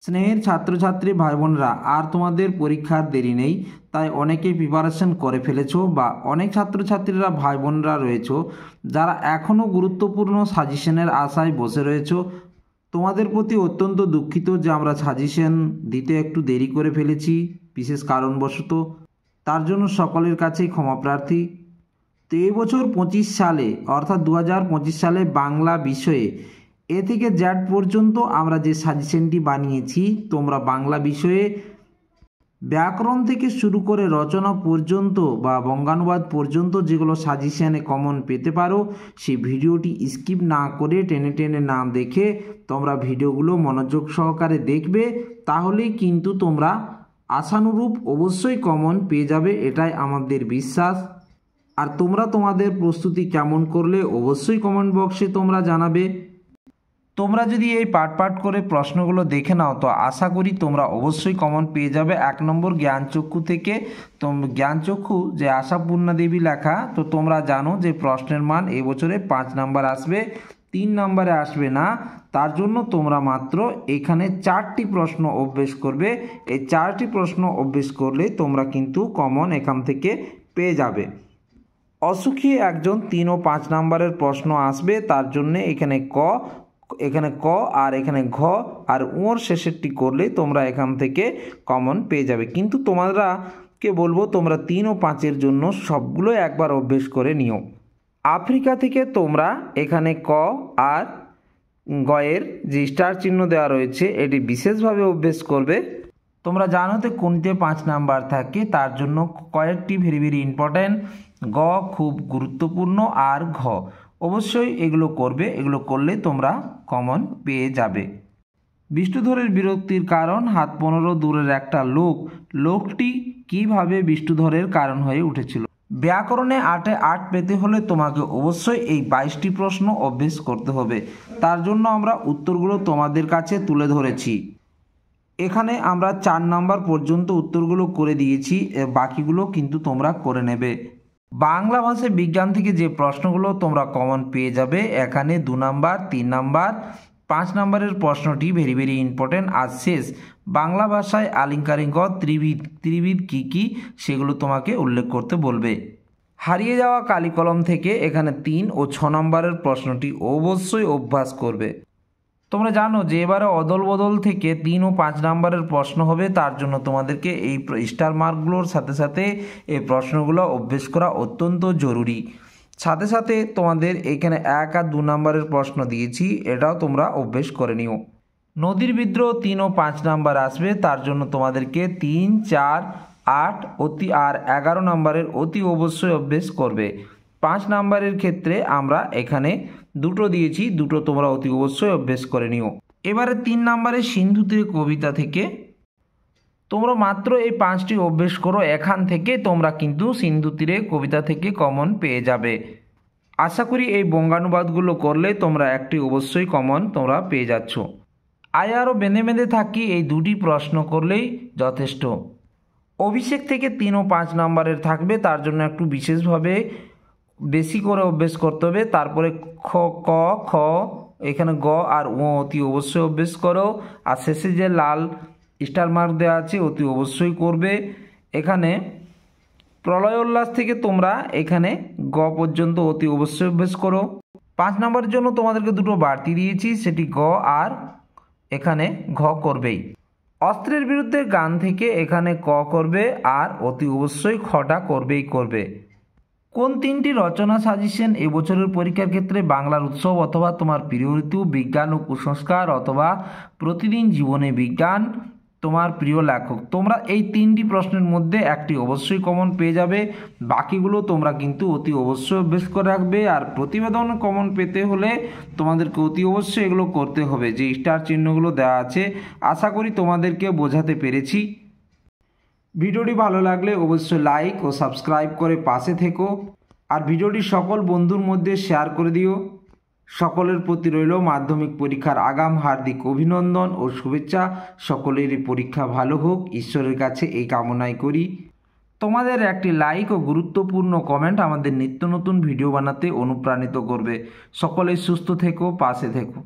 স্নেহের ছাত্রছাত্রী ভাই বোনরা, আর তোমাদের পরীক্ষার দেরি নেই। তাই অনেকেই প্রিপারেশন করে ফেলেছো বা অনেক ছাত্রছাত্রীরা ভাই বোনরা রয়েছো যারা এখনও গুরুত্বপূর্ণ সাজেশনের আশায় বসে রয়েছো। তোমাদের প্রতি অত্যন্ত দুঃখিত যে আমরা সাজেশন দিতে একটু দেরি করে ফেলেছি বিশেষ কারণবশত। তার জন্য সকলের কাছেই ক্ষমা প্রার্থী। তো এবছর 25 সালে অর্থাৎ 2025 সালে বাংলা বিষয়ে এ থেকে জ্যাড পর্যন্ত আমরা যে সাজেশনটি বানিয়েছি, তোমরা বাংলা বিষয়ে ব্যাকরণ থেকে শুরু করে রচনা পর্যন্ত বা বঙ্গানুবাদ পর্যন্ত যেগুলো সাজেশনে কমন পেতে পারো, সেই ভিডিওটি স্কিপ না করে টেনে টেনে না দেখে তোমরা ভিডিওগুলো মনোযোগ সহকারে দেখবে। তাহলেই কিন্তু তোমরা আশানুরূপ অবশ্যই কমন পেয়ে যাবে, এটাই আমাদের বিশ্বাস। আর তোমরা তোমাদের প্রস্তুতি কেমন করলে অবশ্যই কমেন্ট বক্সে তোমরা জানাবে। তোমরা যদি এই পার্ট করে প্রশ্নগুলো দেখে নাও তো আশা করি তোমরা অবশ্যই কমন পেয়ে যাবে। 1 নম্বর জ্ঞানচক্ষু থেকে জ্ঞানচক্ষু যে আশাপূর্ণা দেবী লেখা, তো তোমরা জানো যে প্রশ্নের মান এবছরে 5 নাম্বার আসবে, 3 নম্বরে আসবে না। তার জন্য তোমরা মাত্র এখানে 4টি প্রশ্ন অভ্যেস করবে। এই 4টি প্রশ্ন অভ্যেস করলে তোমরা কিন্তু কমন এখান থেকে পেয়ে যাবে। অসুখী একজন 3 ও 5 নম্বরের প্রশ্ন আসবে, তার জন্য এখানে ক আর এখানে ঘ আর ওর শেষেরটি করলে তোমরা এখান থেকে কমন পেয়ে যাবে। কিন্তু তোমাদেরকে বলবো তোমরা 3 ও 5-এর জন্য সবগুলো একবার অভ্যেস করে নিও। আফ্রিকা থেকে তোমরা এখানে ক আর গয়ের যে স্টার চিহ্ন দেওয়া রয়েছে এটি বিশেষভাবে অভ্যেস করবে। তোমরা জানো তো কোনতে 5 নাম্বার থাকে, তার জন্য কয়েকটি ভেরি ইম্পর্ট্যান্ট, গ খুব গুরুত্বপূর্ণ আর ঘ অবশ্যই এগুলো করবে। এগুলো করলে তোমরা কমন পেয়ে যাবে। বিষ্ণুধরের বিরক্তির কারণ, হাত 15 দূরের একটা লোকটি কিভাবে বিষ্ণুধরের কারণ হয়ে উঠেছিল। ব্যাকরণে 8-এ 8 পেতে হলে তোমাকে অবশ্যই এই 22টি প্রশ্ন অভ্যেস করতে হবে। তার জন্য আমরা উত্তরগুলো তোমাদের কাছে তুলে ধরেছি। এখানে আমরা 4 নাম্বার পর্যন্ত উত্তরগুলো করে দিয়েছি, বাকিগুলো কিন্তু তোমরা করে নেবে। বাংলা ভাষায় বিজ্ঞান থেকে যে প্রশ্নগুলো তোমরা কমন পেয়ে যাবে, এখানে 2 নাম্বার 3 নাম্বার 5 নাম্বারের প্রশ্নটি ভেরি ইম্পর্টেন্ট। আর শেষ বাংলা ভাষায় আলিঙ্কারিঙ্গ ত্রিবিদ কি সেগুলো তোমাকে উল্লেখ করতে বলবে। হারিয়ে যাওয়া কালিকলম থেকে এখানে 3 ও 6 নম্বরের প্রশ্নটি অবশ্যই অভ্যাস করবে। তোমরা জানো যে এবারে অদল বদল থেকে 3 ও 5 নাম্বারের প্রশ্ন হবে, তার জন্য তোমাদেরকে এই স্টার মার্কগুলোর সাথে এই প্রশ্নগুলো অভ্যেস করা অত্যন্ত জরুরি। সাথে তোমাদের এখানে 1 আর 2 নাম্বারের প্রশ্ন দিয়েছি, এটাও তোমরা অভ্যেস করে নিও। নদীর বিদ্রোহ 3 ও 5 নাম্বার আসবে, তার জন্য তোমাদেরকে 3, 4, 8 আর 11 নাম্বারের অতি অবশ্যই অভ্যেস করবে। 5 নাম্বারের ক্ষেত্রে আমরা এখানে 2টো দিয়েছি, 2টো তোমরা অতি অবশ্যই অভ্যেস করে নিও। এবারে 3 নাম্বারে সিন্ধু তীরে কবিতা থেকে তোমরা মাত্র এই 5টি অভ্যেস করো, এখান থেকে তোমরা কিন্তু সিন্ধু তীরে কবিতা থেকে কমন পেয়ে যাবে। আশা করি এই বঙ্গানুবাদগুলো করলে তোমরা একটি অবশ্যই কমন তোমরা পেয়ে যাচ্ছ। আরও বেঁধে থাকি এই 2টি প্রশ্ন করলেই যথেষ্ট। অভিষেক থেকে 3 ও 5 নাম্বারের থাকবে, তার জন্য একটু বিশেষভাবে বেশি করে অভ্যেস করতে হবে। তারপরে ক খ এখানে গ আর ও অতি অবশ্যই অভ্যেস করো। আর শেষে যে লাল স্টার মার্ক দেওয়া আছে অতি অবশ্যই করবে। এখানে প্রলয় উল্লাস থেকে তোমরা এখানে গ পর্যন্ত অতি অবশ্যই অভ্যেস করো। 5 নম্বরের জন্য তোমাদেরকে 2টো বাড়তি দিয়েছি, সেটি গ আর এখানে ঘ করবেই। অস্ত্রের বিরুদ্ধে গান থেকে এখানে ক করবে আর অতি অবশ্যই খটা করবে। কোন 3টি রচনা সাজেশন এবছরের পরীক্ষার ক্ষেত্রে বাংলার উৎসব অথবা তোমার প্রিয় ঋতু, বিজ্ঞান ও কুসংস্কার অথবা প্রতিদিন জীবনে বিজ্ঞান তোমার প্রিয় লেখক। তোমরা এই 3টি প্রশ্নের মধ্যে একটি অবশ্যই কমন পেয়ে যাবে, বাকিগুলো তোমরা কিন্তু অতি অবশ্যই অভ্যেস করে রাখবে। আর প্রতিবেদন কমন পেতে হলে তোমাদেরকে অতি অবশ্যই এগুলো করতে হবে, যে স্টার চিহ্নগুলো দেওয়া আছে। আশা করি তোমাদেরকে বোঝাতে পেরেছি। ভিডিওটি ভালো লাগলে অবশ্যই লাইক ও সাবস্ক্রাইব করে পাশে থেকো, আর ভিডিওটি সকল বন্ধুর মধ্যে শেয়ার করে দিও। সকলের প্রতি রইল মাধ্যমিক পরীক্ষার আগাম হার্দিক অভিনন্দন ও শুভেচ্ছা। সকলেরই পরীক্ষা ভালো হোক, ঈশ্বরের কাছে এই কামনাই করি। তোমাদের একটি লাইক ও গুরুত্বপূর্ণ কমেন্ট আমাদের নিত্য নতুন ভিডিও বানাতে অনুপ্রাণিত করবে। সকলেই সুস্থ থেকো, পাশে থেকো।